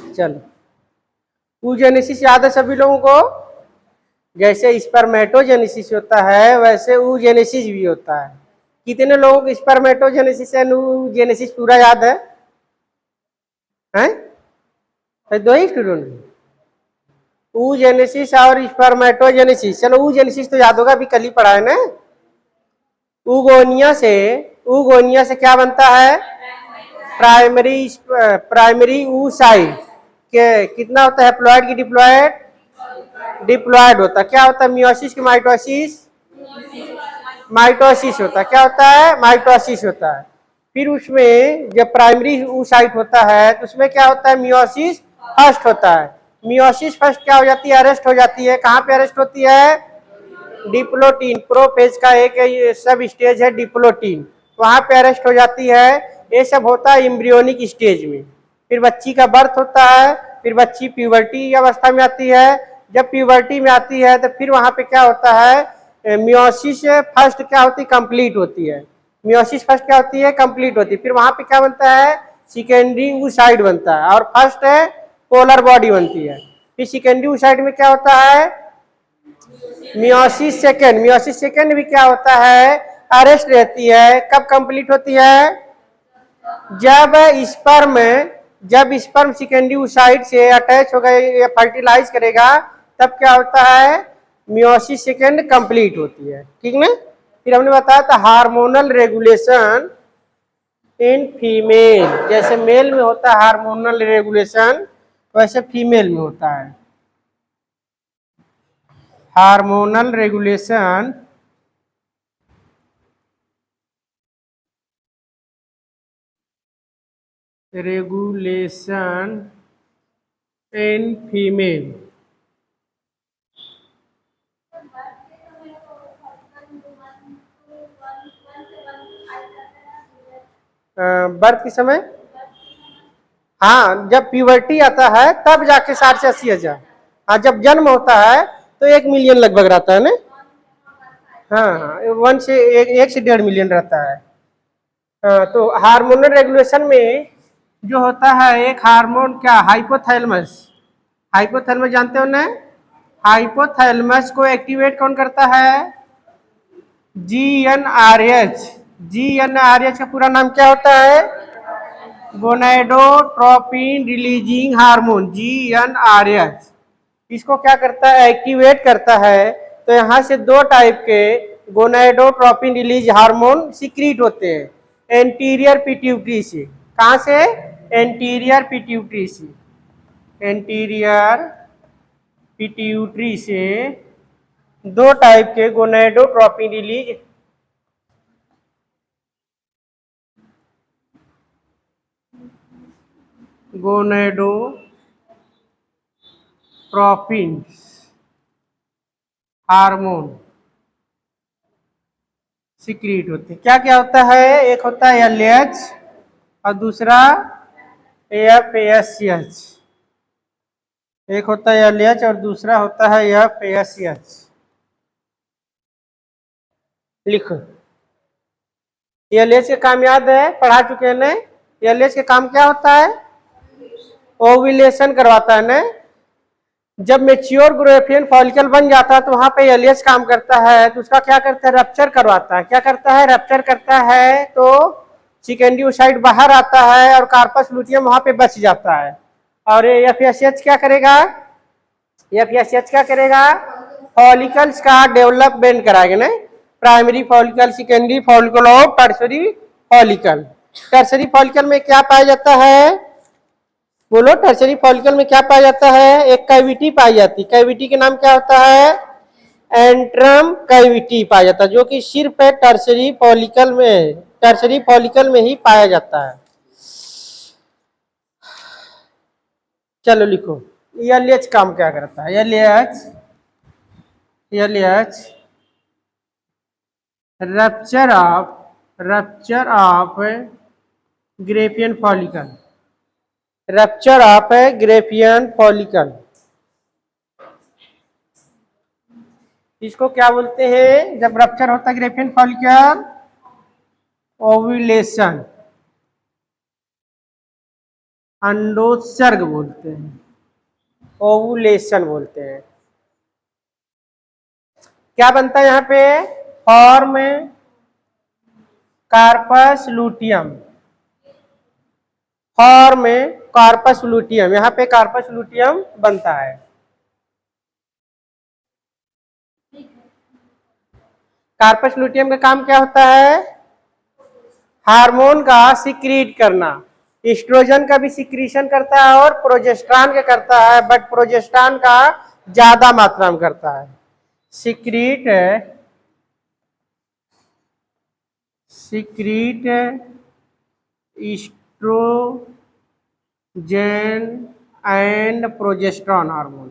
चलो, oogenesis याद है सभी लोगों को? जैसे स्पर्मेटोजेनेसिस होता है वैसे oogenesis भी होता है। कितने लोगों को स्पर्मेटोजेनेसिस एंड oogenesis पूरा याद है? हैं? दो ही स्टूडेंट? oogenesis और स्पर्मेटोजेनेसिस, चलो oogenesis तो याद होगा, अभी कल ही पढ़ा है ना। ऊगोनिया से क्या बनता है? प्राइमरी oocyte के कितना होता है हैप्लॉइड की डिप्लॉइड? डिप्लॉइड होता है। क्या होता है मियोसिस की माइटोसिस? माइटोसिस होता है। क्या होता है? माइटोसिस होता है। फिर उसमें जब प्राइमरी oocyte होता है तो उसमें क्या होता है? मियोसिस फर्स्ट होता है। मियोसिस फर्स्ट क्या हो जाती है? अरेस्ट हो जाती है। कहाँ पे अरेस्ट होती है? डिप्लोटीन, प्रोफेज का एक सब स्टेज है डिप्लोटीन, वहां पे अरेस्ट हो जाती है। ये सब होता है एम्ब्रियोनिक स्टेज में। फिर बच्ची का बर्थ होता है, फिर बच्ची प्यूबर्टी अवस्था में आती है। जब प्यूबर्टी में आती है तो फिर वहां पे क्या होता है? मियोसिस फर्स्ट क्या होती है? कंप्लीट होती है। मियोसिस फर्स्ट क्या होती है? कंप्लीट होती है। फिर वहां पे क्या बनता है? सेकेंडरी oocyte बनता है और फर्स्ट है पोलर बॉडी बनती है। फिर सेकेंडरी oocyte में क्या होता है? मियोसिस सेकेंड भी क्या होता है? अरेस्ट रहती है। कब कंप्लीट होती है? जब स्पर्म सेकेंडरी oocyte से अटैच हो गए या फर्टिलाइज करेगा तब क्या होता है? मियोसिस सेकेंड कंप्लीट होती है। ठीक ना? फिर हमने बताया था हार्मोनल रेगुलेशन इन फीमेल, जैसे मेल में होता है हार्मोनल रेगुलेशन वैसे फीमेल में होता है hormonal regulation in female. Birth के समय, हाँ जब प्यूबर्टी आता है तब जाके 60 से 80 हजार। हाँ जब जन्म होता है तो 1 मिलियन लगभग रहता है ना। हाँ हाँ 1 से 1.5 मिलियन रहता है। हाँ तो हार्मोनल रेगुलेशन में जो होता है एक हार्मोन क्या? हाइपोथैलेमस। हाइपोथैलेमस जानते हो ना? हाइपोथैलेमस को एक्टिवेट कौन करता है? GnRH। GnRH का पूरा नाम क्या होता है? Gonadotropin releasing hormone, GnRH। इसको क्या करता है? एक्टिवेट करता है। तो यहाँ से दो टाइप के गोनाडोट्रोपिन रिलीज हार्मोन सिक्रीट होते हैं एंटीरियर पिट्यूटरी से। कहाँ से? एंटीरियर पिट्यूटरी से। एंटीरियर पिट्यूटरी से दो टाइप के gonadotropin release gonadotropin hormone secrete होते हैं। क्या क्या होता है? एक होता है LH और दूसरा FASH। एक होता है LH और दूसरा होता है FASH। लिखो, LH के काम याद है? पढ़ा चुके हैं ना? LH के काम क्या होता है? ओव्यूलेशन करवाता है ना। जब मेच्योर ग्रेफियन फॉलिकल बन जाता है तो वहां पे LH काम करता है। तो उसका क्या करता है? रप्चर करवाता है। क्या करता है? रप्चर करता है तो सेकेंडरी oocyte बाहर आता है और कार्पस लुटियम वहां पे बच जाता है। और FSH क्या करेगा? FSH क्या करेगा? फॉलिकल्स का डेवलपमेंट कराएगा ना। प्राइमरी फॉलिकल, सेकेंडरी फॉलिकल और टर्सरी फॉलिकल। टर्सरी फॉलिकल में क्या पाया जाता है? बोलो, टर्सरी फॉलिकल में क्या पाया जाता है? एक कैविटी पाई जाती है। कैविटी के नाम क्या होता है? एंट्रम कैविटी पाया जाता है, जो कि सिर्फ टर्सरी फॉलिकल में ही पाया जाता है। चलो लिखो, LH काम क्या करता है? LH rupture of Graafian follicle. Rupture of Graafian follicle, इसको क्या बोलते हैं? जब रप्चर होता है ग्रेफियन फॉलिकल, ओव्यूलेशन। अंडोत्सर्ग बोलते हैं, ओवुलेशन बोलते हैं। क्या बनता है यहाँ पे? Form corpus luteum, form corpus luteum, यहाँ पे कार्पस लूटियम बनता है। कार्पस लूटियम का काम क्या होता है? हार्मोन का सिक्रीट करना। एस्ट्रोजन का भी सिक्रीशन करता है और प्रोजेस्टेरॉन का करता है, बट प्रोजेस्टेरॉन का ज्यादा मात्रा में करता है। Secrete estrogen and progesterone hormone,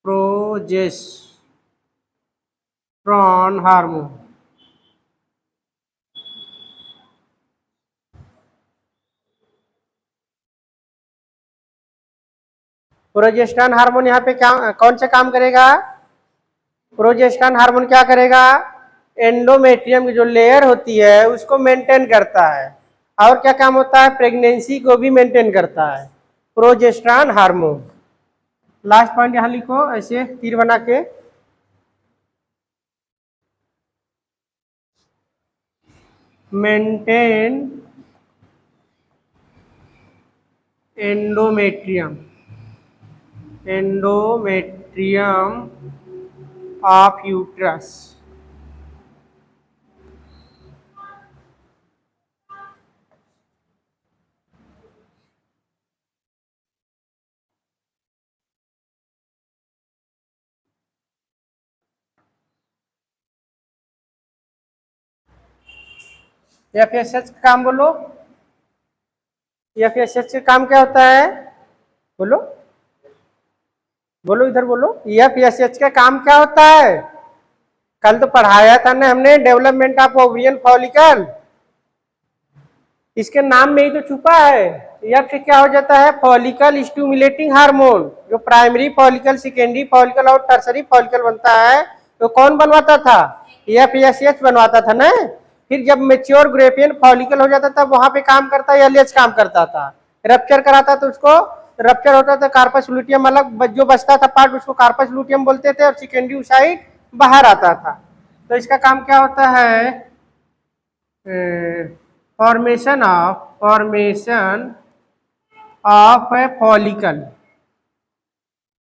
progesterone hormone. Progesterone hormone यहाँ पे क्या कौन सा काम करेगा? प्रोजेस्टेरॉन हार्मोन क्या करेगा? एंडोमेट्रियम की जो लेयर होती है उसको मेंटेन करता है। और क्या काम होता है? प्रेगनेंसी को भी मेंटेन करता है प्रोजेस्टेरॉन हार्मोन। लास्ट पॉइंट यहां लिखो ऐसे तीर बना के, maintain endometrium, endometrium of uterus. FSH का काम बोलो, एफएसएच का काम क्या होता है? बोलो बोलो, इधर बोलो। एफएसएच का काम क्या होता है? कल तो पढ़ाया था ना हमने, डेवलपमेंट ऑफ ओवरियन फॉलिकल। इसके नाम में ही तो छुपा है। एफ से क्या हो जाता है? Follicle stimulating hormone. जो प्राइमरी फॉलिकल, सेकेंडरी फॉलिकल और टर्सरी फॉलिकल बनता है तो कौन बनवाता था? एफएसएच बनवाता था ना। फिर जब मेच्योर ग्रेफियन फॉलिकल हो जाता था वहां पे काम करता एलएच काम करता था। रप्चर कराता तो उसको, रप्चर होता था कार्पस लूटियम अलग जो बचता था पार्ट उसको कार्पस लूटियम बोलते थे और सेकेंडरी साइड बाहर आता था। तो इसका काम क्या होता है? Formation of A follicle.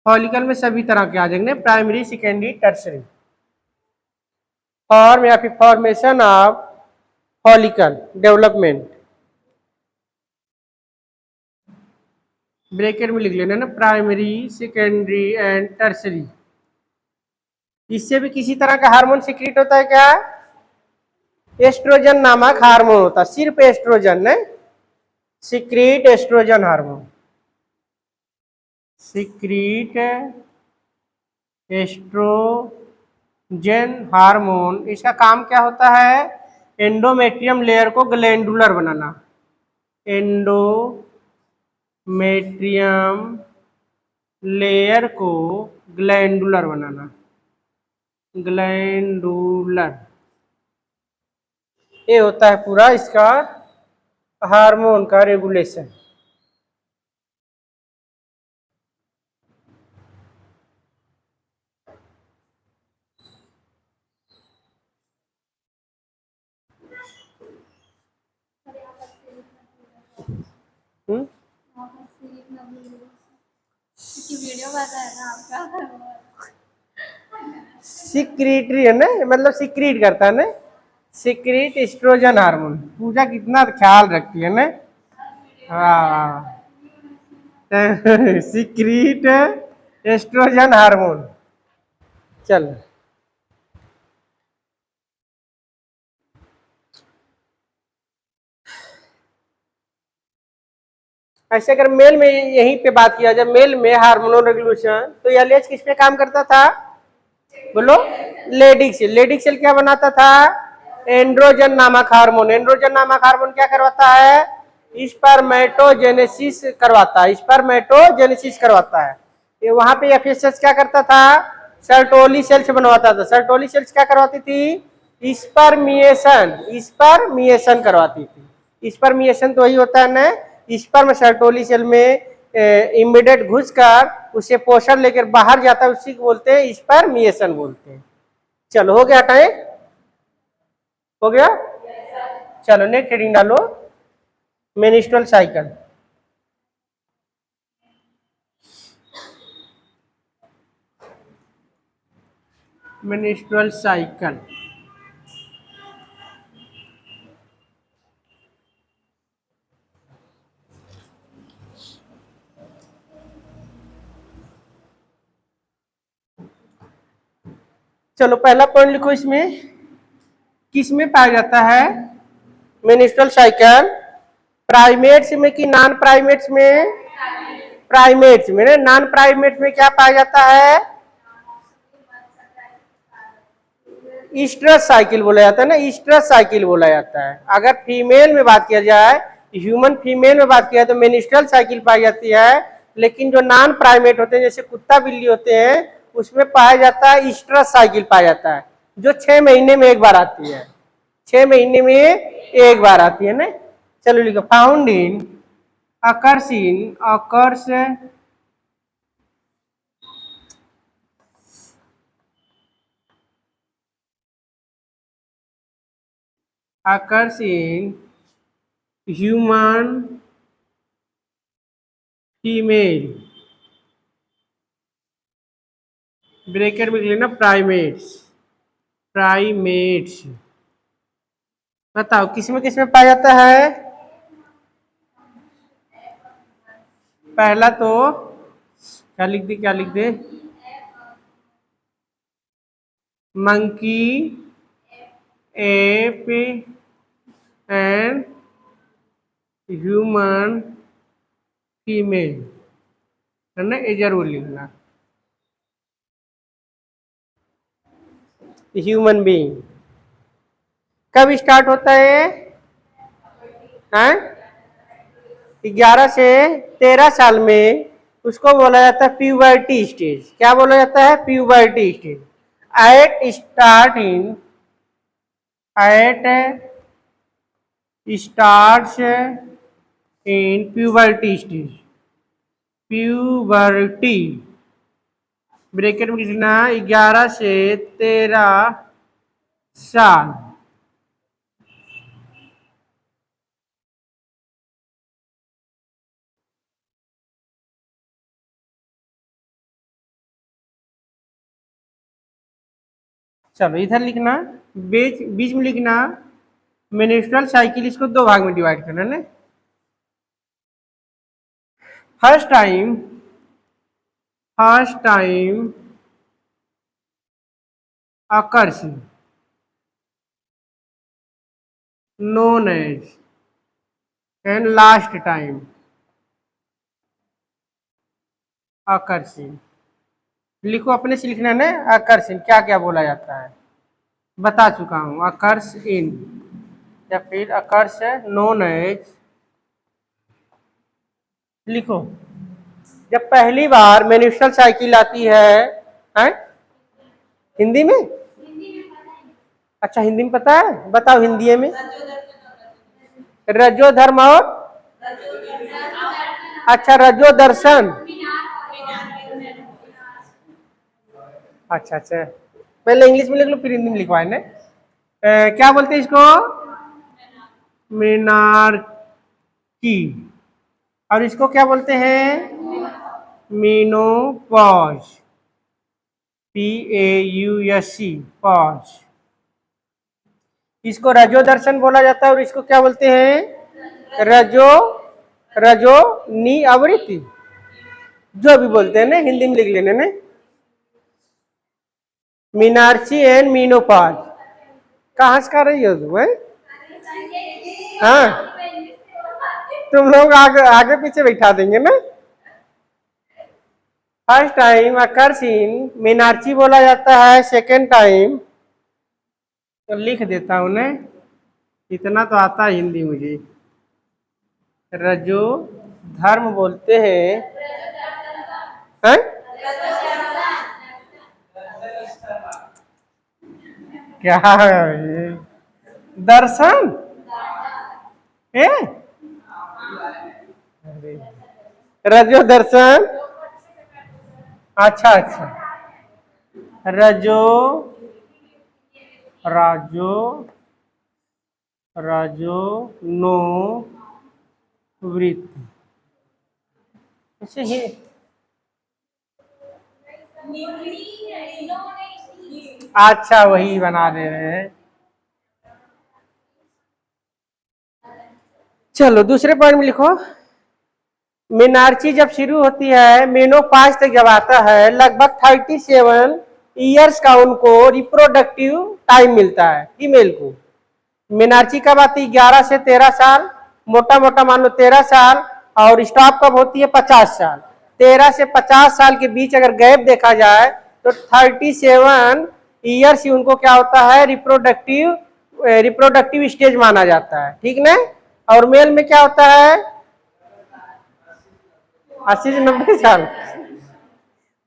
Follicle में सभी तरह के आ जाएंगे, प्राइमरी, सेकेंडरी, टर्सरी। फॉर्म या फिर formation of follicle development, bracket में लिख लेना ना, प्राइमरी, सेकेंडरी एंड टर्सरी। इससे भी किसी तरह का हार्मोन सिक्रीट होता है क्या? एस्ट्रोजन नामक हार्मोन होता है, सिर्फ एस्ट्रोजन है, secrete estrogen hormone, secrete estrogen hormone. इसका काम क्या होता है? एंडोमेट्रियम लेयर को ग्लैंडुलर बनाना, एंडोमेट्रियम लेयर को ग्लैंडुलर बनाना, ग्लैंडुलर। ये होता है पूरा इसका हार्मोन का रेगुलेशन। सिक्रीटरी है ना, मतलब सिक्रीट करता है ना, सिक्रीट एस्ट्रोजन हार्मोन। पूजा कितना ख्याल रखती है ना। हाँ सिक्रीट एस्ट्रोजन हार्मोन। चल ऐसे अगर मेल में यहीं पे बात किया जाए, मेल में हार्मोनल रेगुलेशन, तो एलएच किस पे काम करता था? बोलो। Leydig cell. लेडिक सेल क्या बनाता था? एंड्रोजन नामक हार्मोन। एंड्रोजन नामक हार्मोन क्या करवाता है? स्पर्मेटोजेनेसिस करवाता है, स्पर्मेटोजेनेसिस करवाता है। ये वहां पे एफएसएच क्या करता था? सर्टोली सेल्स बनवाता था। सर्टोली सेल्स क्या करवाती थी? स्पर्मिएशन, स्पर्मिएशन करवाती थी। स्पर्मिएशन तो वही होता है ना स्पर्म सर्टोली सेल में इमीडिएट घुसकर उसे पोषण लेकर बाहर जाता है, उसी को बोलते हैं स्पर्मिएशन बोलते हैं। चलो हो गया टाइम, हो गया। चलो नेक्स्ट हेडिंग डालो, मेंस्ट्रुअल साइकिल। मेंस्ट्रुअल साइकिल चलो पहला पॉइंट लिखो, इसमें किस में पाया जाता है मेंस्ट्रुअल साइकिल? प्राइमेट्स में कि नॉन प्राइमेट्स में? प्राइमेट्स में। नॉन प्राइमेट्स में क्या पाया जाता है? ईस्ट्रस साइकिल बोला जाता है ना, ईस्ट्रस साइकिल बोला जाता है। अगर फीमेल में बात किया जाए, ह्यूमन फीमेल में बात किया तो मेंस्ट्रुअल साइकिल पाई जाती है, लेकिन जो नॉन प्राइमेट होते हैं जैसे कुत्ता बिल्ली होते हैं उसमें पाया जाता है ईस्ट्रस साइकिल पाया जाता है, जो 6 महीने में एक बार आती है। 6 महीने में एक बार आती है ना। चलो लिखो, found in occurs in human female, bracket में लेना प्राइमेट्स। प्राइमेट्स बताओ किसमें पाया जाता है? पहला तो क्या लिख दे? Monkey, ape and human female, है ना, ये जरूर लिखना। ह्यूमन बीइंग कब स्टार्ट होता है? 11 से 13 साल में उसको बोला जाता है प्यूबर्टी स्टेज। क्या बोला जाता है? Puberty stage. It starts in puberty stage. Puberty bracket में लिखना 11 से 13 साल। चलो इधर लिखना, बीच में लिखना मेंस्ट्रुअल साइकिल, इसको 2 भाग में डिवाइड करना है। First time occurs known as and last time occurs। लिखो अपने से लिखना है ना, occurs क्या क्या बोला जाता है बता चुका हूं। occurs in या फिर occurs known as। लिखो, जब पहली बार मेंस्ट्रुअल साइकिल आती है हिंदी में? अच्छा हिंदी में पता है, बताओ हिंदी में। रजो धर्म और अच्छा रजो दर्शन। अच्छा पहले इंग्लिश में लिख लो फिर हिंदी में लिखवाए ना। क्या बोलते हैं इसको? मेनार्की। और इसको क्या बोलते हैं? मीनोपॉज। PAUSE pause. इसको रजो दर्शन बोला जाता है और इसको क्या बोलते हैं? रजो नी आवृत्ति, जो भी बोलते हैं ना, हिंदी में लिख लेने ना। मीनार्ची एंड मीनोपॉज। कहाँ से कर रही हो तुम? हाँ तुम लोग आगे पीछे बैठा देंगे ना। फर्स्ट टाइम अकर्स इन मीनार्ची बोला जाता है। सेकेंड टाइम तो लिख देता हूं ना, इतना तो आता है हिंदी मुझे। रजो धर्म बोलते हैं, है? क्या दर्शन है? रजो दर्शन, अच्छा अच्छा, रजो राजो राजो नो वृत्ति, ऐसे ही। अच्छा वही बना दे रहे हैं। चलो दूसरे पॉइंट में लिखो, मेनार्ची जब शुरू होती है, मेनोपाज तक जब आता है, लगभग 37 ईयर्स का उनको रिप्रोडक्टिव टाइम मिलता है फीमेल को। मेनार्ची कब आती है? 11 से 13 साल, मोटा मोटा मान लो 13 साल, और स्टॉप कब होती है? 50 साल। 13 से 50 साल के बीच अगर गैप देखा जाए तो 37 ईयर्स ही उनको क्या होता है? रिप्रोडक्टिव स्टेज माना जाता है, ठीक ना। और मेल में क्या होता है? 80 से 90 साल,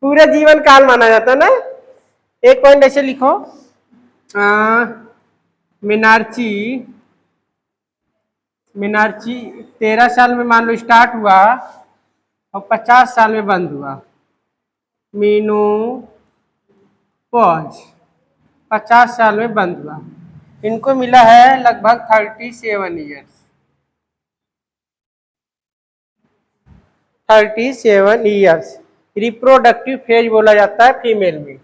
पूरे जीवन काल माना जाता है ना। एक पॉइंट ऐसे लिखो, मीनार्ची 13 साल में मान लो स्टार्ट हुआ और 50 साल में बंद हुआ। मीनोपॉज 50 साल में बंद हुआ, इनको मिला है लगभग 37 ईयर्स। 37 ईयर्स रिप्रोडक्टिव फेज बोला जाता है फीमेल में।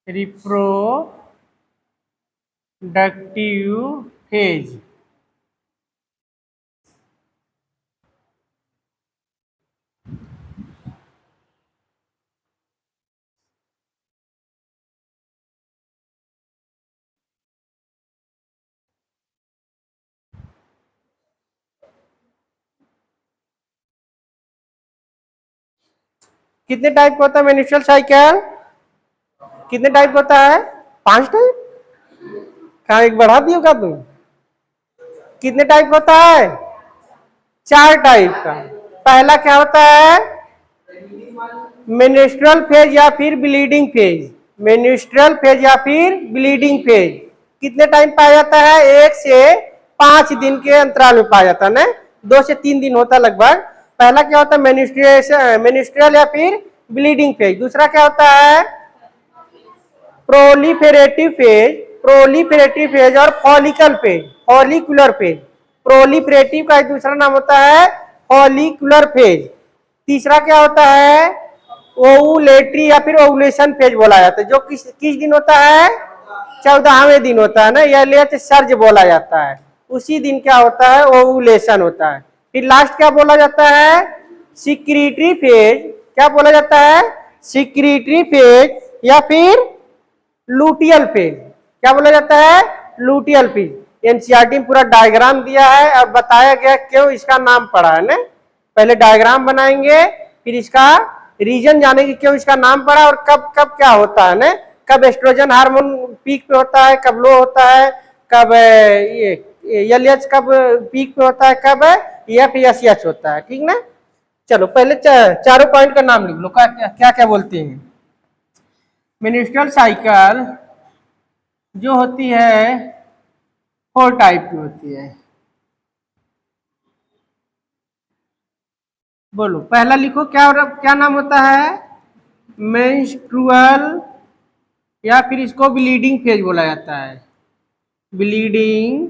रिप्रोडक्टिव फेज, कितने टाइप का होता है मेंस्ट्रुअल साइकिल? कितने टाइप का होता है? 5 टाइप। कहा एक बढ़ा दियो का तुम? कितने टाइप का होता है? 4 टाइप का। पहला क्या होता है? मेंस्ट्रुअल फेज या फिर ब्लीडिंग फेज। मेंस्ट्रुअल फेज या फिर ब्लीडिंग फेज कितने टाइम पाया जाता है? 1 से 5 दिन के अंतराल में पाया जाता है ना, 2 से 3 दिन होता है लगभग। पहला क्या होता है? मेनिस्ट्रियल या फिर ब्लीडिंग फेज। दूसरा क्या होता है? प्रोलिफेरेटिव फेज, प्रोलिफेरेटिव फेज और follicle phase, follicular phase. Proliferative का दूसरा नाम होता है फॉलिकुलर फेज। तीसरा क्या होता है? ओवुलेटरी या फिर ओवुलेशन फेज बोला जाता है, जो किस दिन होता है? 14वें दिन होता है ना, या लेट सर्ज बोला जाता है। उसी दिन क्या होता है? ओवुलेशन होता है। फिर लास्ट क्या बोला जाता है? Secretory phase. क्या बोला जाता है? सिक्रीटरी फेज या फिर लूटियल फेज। क्या बोला जाता है? Luteal phase. एनसीईआरटी में पूरा डायग्राम दिया है और बताया गया क्यों इसका नाम पड़ा है ना। पहले डायग्राम बनाएंगे, फिर इसका रीजन जानेंगे क्यों इसका नाम पड़ा और कब कब क्या होता है ना। कब एस्ट्रोजन हार्मोन पीक पे होता है, कब लो होता है, कब ये एलएच कब पीक पे होता है, कब एफएसएच होता है, ठीक ना। चलो पहले चारों पॉइंट का नाम लिख लो, क्या क्या बोलते हैं। मेंस्ट्रुअल साइकिल जो होती है 4 टाइप की होती है। बोलो पहला लिखो, क्या क्या नाम होता है? मेंस्ट्रुअल या फिर इसको ब्लीडिंग फेज बोला जाता है। ब्लीडिंग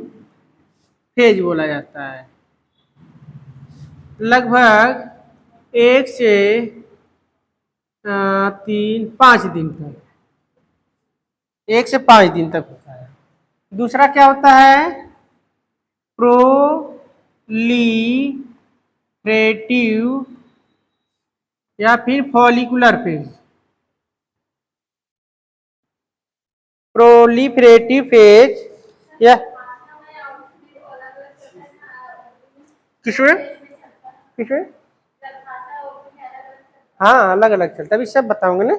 फेज बोला जाता है। लगभग 1 से 3-5 दिन तक, 1 से 5 दिन तक होता है। दूसरा क्या होता है? प्रोलिफेरेटिव या फिर फॉलिकुलर फेज। प्रोलिफेरेटिव फेज या किसमें किसमें हाँ अलग अलग चलता है, अभी सब बताऊंगे ना।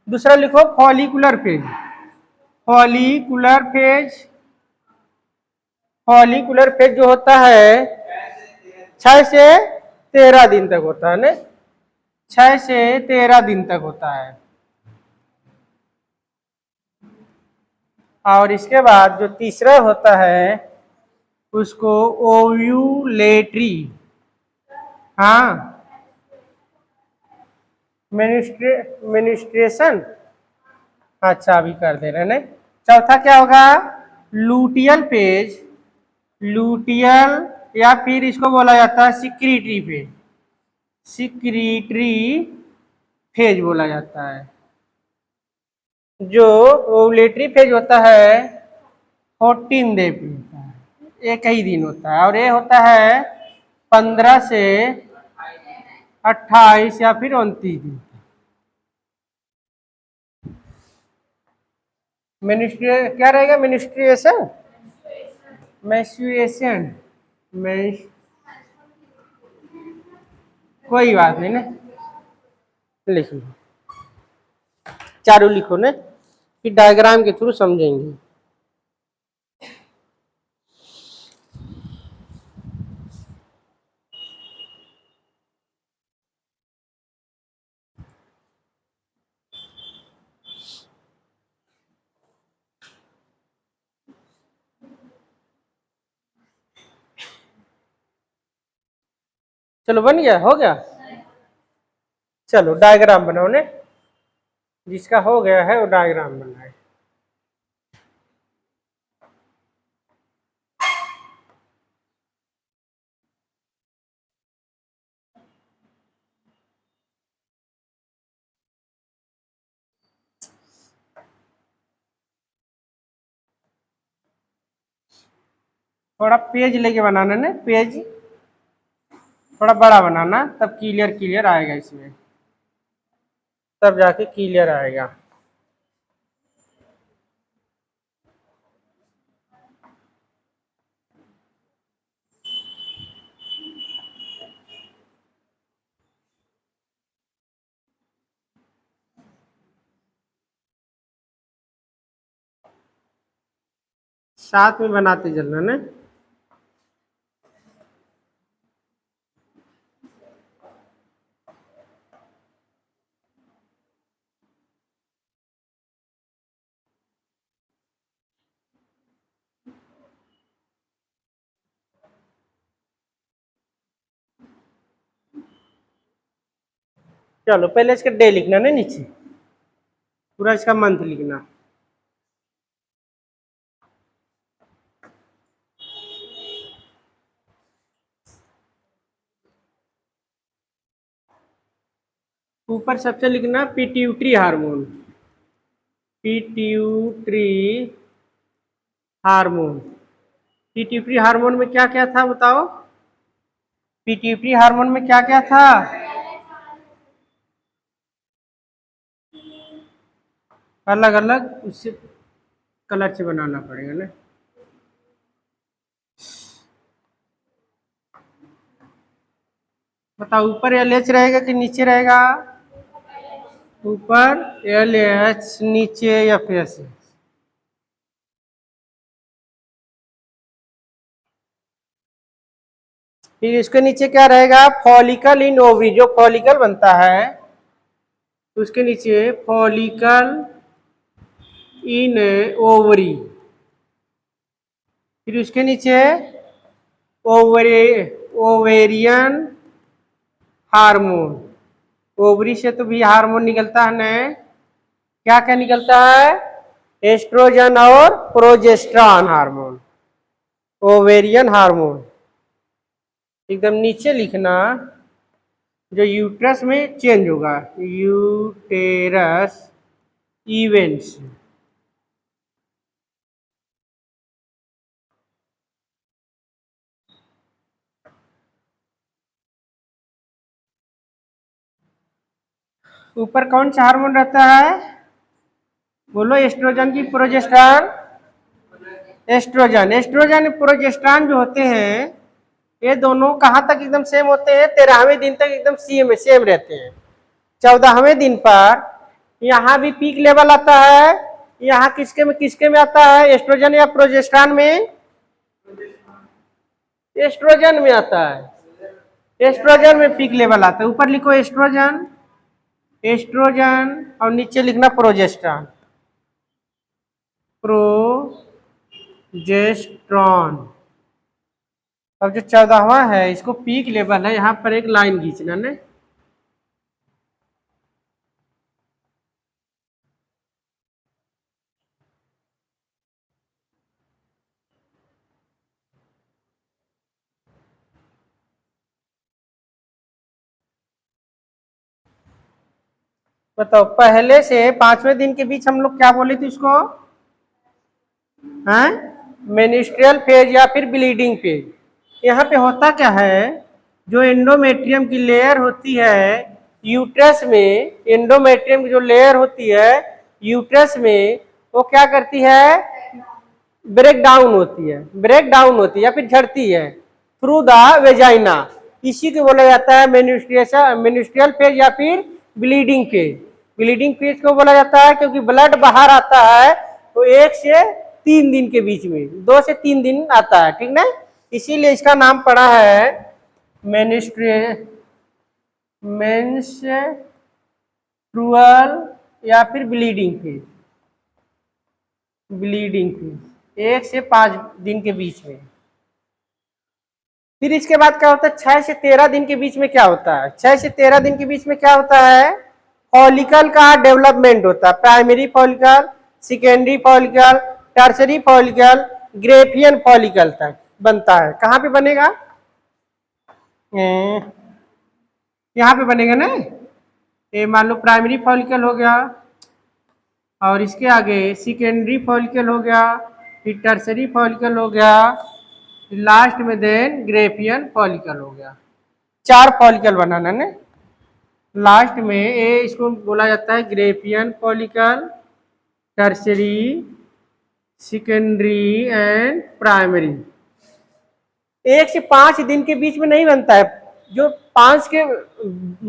दूसरा लिखो follicular phase. Follicular phase, follicular phase जो होता है 6 से 13 दिन तक होता है ना, 6 से 13 दिन तक होता है। और इसके बाद जो तीसरा होता है उसको ओव्यूलेटरी हाँ, मिनिस्ट्रेशन। अच्छा अभी कर दे रहे हैं। चौथा क्या होगा? Luteal page. लूटियल या फिर इसको बोला जाता है सिक्रीटरी पेज। सिक्रीटरी फेज बोला जाता है। जो ओवुलेटरी फेज होता है 14 डे पे होता है, एक ही दिन होता है, और ये होता है 15 से 28 या फिर 29 दिन। मिनिस्ट्री क्या रहेगा? मिनिस्ट्रिएशन, मेंस्ट्रुएशन, मेंस, कोई बात नहीं ना, लिख लो, चारों लिखो ने, फिर डायग्राम के थ्रू समझेंगे। चलो बन गया, हो गया। चलो डायग्राम बनाओ ने, जिसका हो गया है वो डायग्राम बनाए। थोड़ा पेज लेके बनाना ना, पेज थोड़ा बड़ा बनाना, तब क्लियर क्लियर आएगा इसमें, तब जाके क्लियर आएगा। साथ में बनाते चलना ना। चलो पहले इसका डे लिखना ना नीचे, पूरा इसका मंथ लिखना। ऊपर सबसे लिखना pituitary hormone. Pituitary hormone. Pituitary hormone में क्या क्या था बताओ? पिट्यूटरी हार्मोन में क्या क्या था? अलग अलग उससे कलर से बनाना पड़ेगा ना। बताओ ऊपर LH रहेगा कि नीचे रहेगा? ऊपर LH, नीचे FS। फिर इसके नीचे क्या रहेगा? फॉलिकल इन ओवरी, जो फॉलिकल बनता है उसके नीचे फॉलिकल इन ओवरी। फिर उसके नीचे ओवरे ओवेरियन हार्मोन। ओवरी से तो भी हार्मोन निकलता है ना, क्या क्या निकलता है? एस्ट्रोजन और प्रोजेस्टेरॉन हार्मोन, ओवेरियन हार्मोन। एकदम नीचे लिखना जो यूट्रस में चेंज होगा, यूटेरस इवेंट्स। ऊपर कौन सा हार्मोन रहता है? बोलो, एस्ट्रोजन की प्रोजेस्टेरॉन? एस्ट्रोजन, एस्ट्रोजन प्रोजेस्टेरॉन जो होते हैं ये दोनों कहाँ तक एकदम सेम होते हैं? 13वें दिन तक एकदम सेम रहते हैं। 14वें दिन पर यहाँ भी पीक लेवल आता है। यहाँ किसके में आता है? एस्ट्रोजन या प्रोजेस्टेरॉन में? एस्ट्रोजन में आता है। एस्ट्रोजन में पीक लेवल आता है। ऊपर लिखो एस्ट्रोजन, एस्ट्रोजन, और नीचे लिखना प्रोजेस्टेरॉन, प्रोजेस्ट्रॉन। अब जो 14वां है इसको पीक लेवल है, यहाँ पर एक लाइन खींचना ने। बताओ पहले से 5वें दिन के बीच हम लोग क्या बोले थे उसको, हैं, मेनिस्ट्रियल फेज या फिर ब्लीडिंग फेज। यहाँ पे होता क्या है, जो एंडोमेट्रियम की लेयर होती है यूट्रस में, एंडोमेट्रियम की जो लेयर होती है यूट्रस में, वो क्या करती है, ब्रेक डाउन होती है, ब्रेक डाउन होती है या फिर झड़ती है थ्रू द वेजाइना। इसी को बोला जाता है मेनिस्ट्रिएशन, मेनिस्ट्रियल फेज या फिर ब्लीडिंग फेज। ब्लीडिंग फेज को बोला जाता है क्योंकि ब्लड बाहर आता है तो 1 से 3 दिन के बीच में, 2 से 3 दिन आता है, ठीक ना, इसीलिए इसका नाम पड़ा है मेंस्ट्रुअल या फिर ब्लीडिंग फेज। ब्लीडिंग फेज 1 से 5 दिन के बीच में। फिर इसके बाद क्या होता है, 6 से 13 दिन के बीच में क्या होता है, 6 से 13 दिन के बीच में क्या होता है, फॉलिकल का डेवलपमेंट होता है। Primary follicle, secondary follicle, tertiary follicle, Graafian follicle तक बनता है। कहाँ पे बनेगा, यहाँ पे बनेगा ना। ये मान लो प्राइमरी फॉलिकल हो गया, और इसके आगे सेकेंडरी फॉलिकल हो गया, फिर टर्सरी फॉलिकल हो गया, लास्ट में देन ग्रेफियन फॉलिकल हो गया। 4 फॉलिकल बनाना ने। लास्ट में ये इसको बोला जाता है Graafian follicle, tertiary, secondary and primary. 1 से 5 दिन के बीच में नहीं बनता है, जो 5 के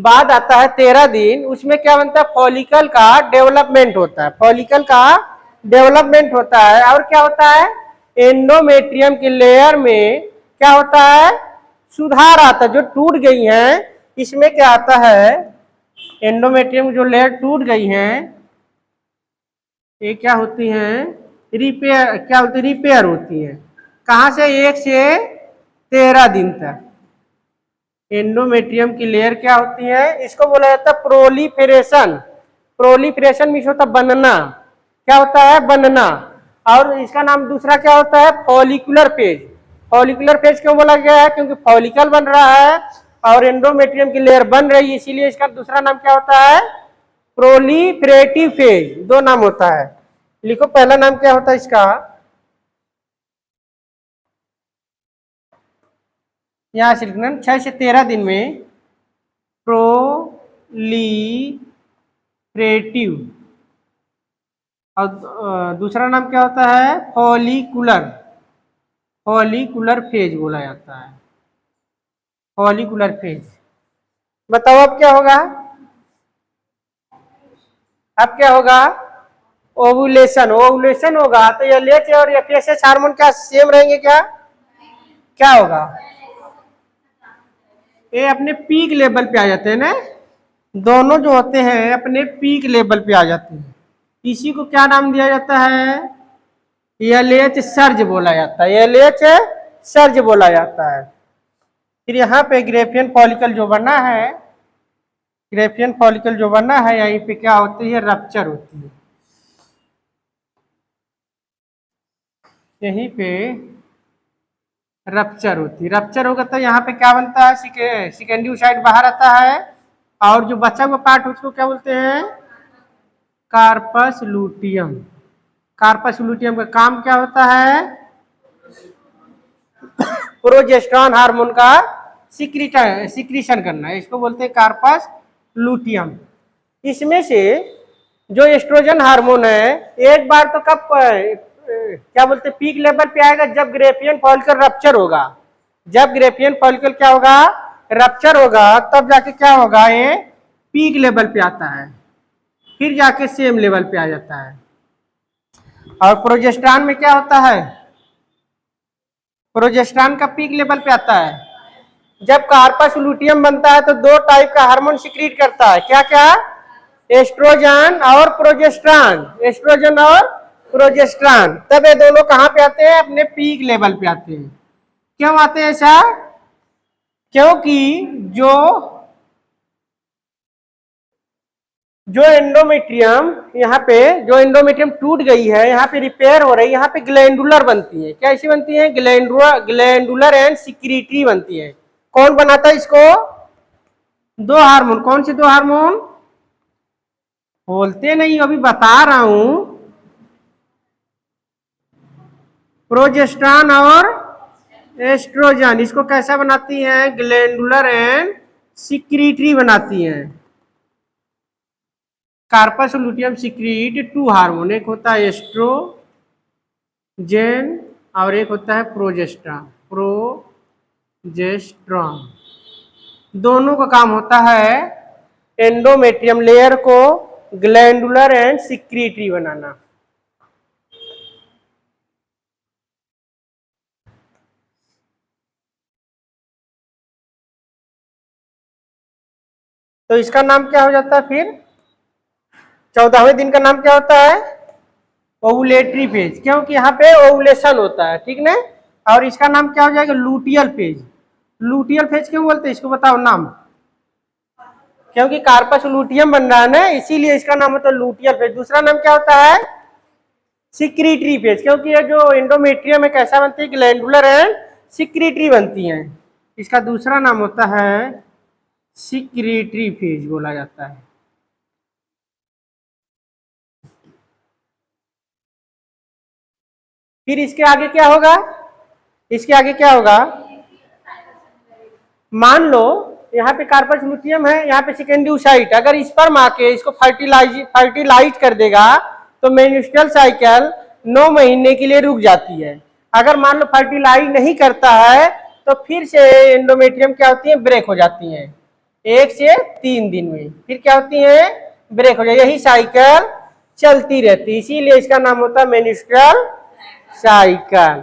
बाद आता है 13 दिन, उसमें क्या बनता है, फॉलिकल का डेवलपमेंट होता है, फॉलिकल का डेवलपमेंट होता है। और क्या होता है, एंडोमेट्रियम की लेयर में क्या होता है, सुधार आता है, जो टूट गई है इसमें क्या आता है, एंडोमेट्रियम जो लेयर टूट गई है ये क्या होती हैं, रिपेयर, क्या होती है, रिपेयर होती है। कहाँ से, 1 से 13 दिन तक। एंडोमेट्रियम की लेयर क्या होती है, इसको बोला जाता है प्रोलिफेरेशन। प्रोलिफेरेशन मीन्स होता है बनना, क्या होता है, बनना। और इसका नाम दूसरा क्या होता है, फॉलिकुलर फेज। फॉलिकुलर फेज क्यों बोला गया है, क्योंकि फॉलिकल बन रहा है और एंडोमेट्रियम की लेयर बन रही है, इसीलिए इसका दूसरा नाम क्या होता है, प्रोलिफरेटिव फेज। 2 नाम होता है, लिखो पहला नाम क्या होता है इसका, यहां से लिखना, 6 से 13 दिन में प्रोलिफरेटिव, और दूसरा नाम क्या होता है, फॉलिकुलर। फॉलिकुलर फेज बोला जाता है, फॉलिकुलर फेज। बताओ अब क्या होगा, अब क्या होगा, ओवुलेशन। ओवुलेशन होगा तो एलएच और एफएसएच हार्मोन क्या सेम रहेंगे क्या, क्या होगा, ये अपने पीक लेवल पे आ जाते हैं ना, दोनों जो होते हैं अपने पीक लेवल पे आ जाते हैं। इसी को क्या नाम दिया जाता है, एलएच सर्ज बोला जाता है, एलएच सर्ज बोला जाता है। फिर यहाँ पे ग्रेफियन फॉलिकल जो बना है, ग्रेफियन फॉलिकल जो बना है, यहीं पे क्या होती है, रप्चर होती है। यहीं पे रप्चर होती है, रप्चर होगा तो यहाँ पे क्या बनता है, सेकेंडरी साइड बाहर आता है, और जो बचा हुआ पार्ट उसको क्या बोलते हैं, कार्पस लूटियम। कार्पस लूटियम का काम क्या होता है, प्रोजेस्टेरॉन हार्मोन का सिक्रीशन करना है, इसको बोलते हैं कार्पस लूटियम। इसमें से जो एस्ट्रोजन हार्मोन है, एक बार तो कब क्या बोलते हैं, पीक लेवल पे आएगा जब ग्रेफियन फॉलिकल रप्चर होगा। जब ग्रेफियन फॉलिकल क्या होगा, रप्चर होगा, तब जाके क्या होगा, ये पीक लेवल पे आता है, फिर जाके सेम लेवल पे आ जाता है। और प्रोजेस्टेरॉन में क्या होता है, प्रोजेस्टेरॉन का पीक लेवल पे आता है जब कार्पस लूटियम बनता है, तो 2 टाइप का हार्मोन सिक्रीट करता है, क्या क्या, एस्ट्रोजन और प्रोजेस्टेरॉन, एस्ट्रोजन और प्रोजेस्टेरॉन। तब ये दोनों कहाँ पे आते हैं, अपने पीक लेवल पे आते हैं। क्यों आते हैं ऐसा? क्योंकि जो जो एंडोमेट्रियम यहाँ पे जो एंडोमेट्रियम टूट गई है, यहाँ पे रिपेयर हो रही है, यहाँ पे ग्लैंडुलर बनती है। क्या ऐसी बनती है? ग्लैंडुलर एंड सिक्रीटरी बनती है। कौन बनाता है इसको? दो हार्मोन। कौन से दो हार्मोन? बोलते नहीं, अभी बता रहा हूं। प्रोजेस्टेरॉन और एस्ट्रोजन। इसको कैसा बनाती हैं? ग्लैंडुलर एंड सिक्रीटरी बनाती हैं। Corpus luteum secrete two hormone, एक होता है एस्ट्रोजेन और एक होता है प्रोजेस्ट्रॉन। दोनों का काम होता है एंडोमेट्रियम लेयर को ग्लैंडुलर एंड सिक्रीटरी बनाना। तो इसका नाम क्या हो जाता है फिर? 14वें दिन का नाम क्या होता है? ओवुलेटरी फेज, क्योंकि यहाँ पे ओवुलेशन होता है, ठीक ना। और इसका नाम क्या हो जाएगा? Luteal phase. लूटियल फेज क्यों बोलते हैं इसको, बताओ नाम। क्योंकि कार्पस लूटियम बन रहा है ना, इसीलिए इसका नाम होता है लूटियल फेज। दूसरा नाम क्या होता है? सिक्रीटरी फेज, क्योंकि ये जो एंडोमेट्रियम है कैसा बनती है? ग्लैंडुलर एंड सिक्रीटरी बनती है। इसका दूसरा नाम होता है सिक्रीटरी फेज बोला जाता है। फिर इसके आगे क्या होगा? इसके आगे क्या होगा? मान लो यहाँ पे कार्पस लूटियम है, यहाँ पे सेकेंडरी oocyte, अगर स्पर्म आके इसको फर्टिलाइज कर देगा तो मेन्स्ट्रुअल साइकिल 9 महीने के लिए रुक जाती है। अगर मान लो फर्टिलाइज नहीं करता है तो फिर से एंडोमेट्रियम क्या होती है? ब्रेक हो जाती है 1 से 3 दिन में। फिर क्या होती है? ब्रेक हो जाए। यही साइकिल चलती रहती है, इसीलिए इसका नाम होता है मेन्स्ट्रुअल साइकिल।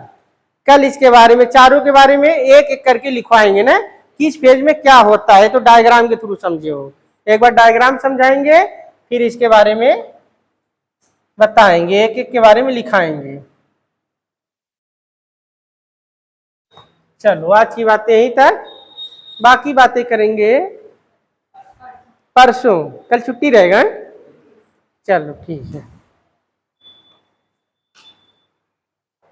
कल इसके बारे में, चारों के बारे में एक एक करके लिखवाएंगे ना, किस फेज में क्या होता है, तो डायग्राम के थ्रू समझे हो। एक बार डायग्राम समझाएंगे, फिर इसके बारे में बताएंगे, एक एक के बारे में लिखाएंगे। चलो आज की बातें यहीं तक, बाकी बातें करेंगे परसों। कल छुट्टी रहेगा। चलो ठीक है।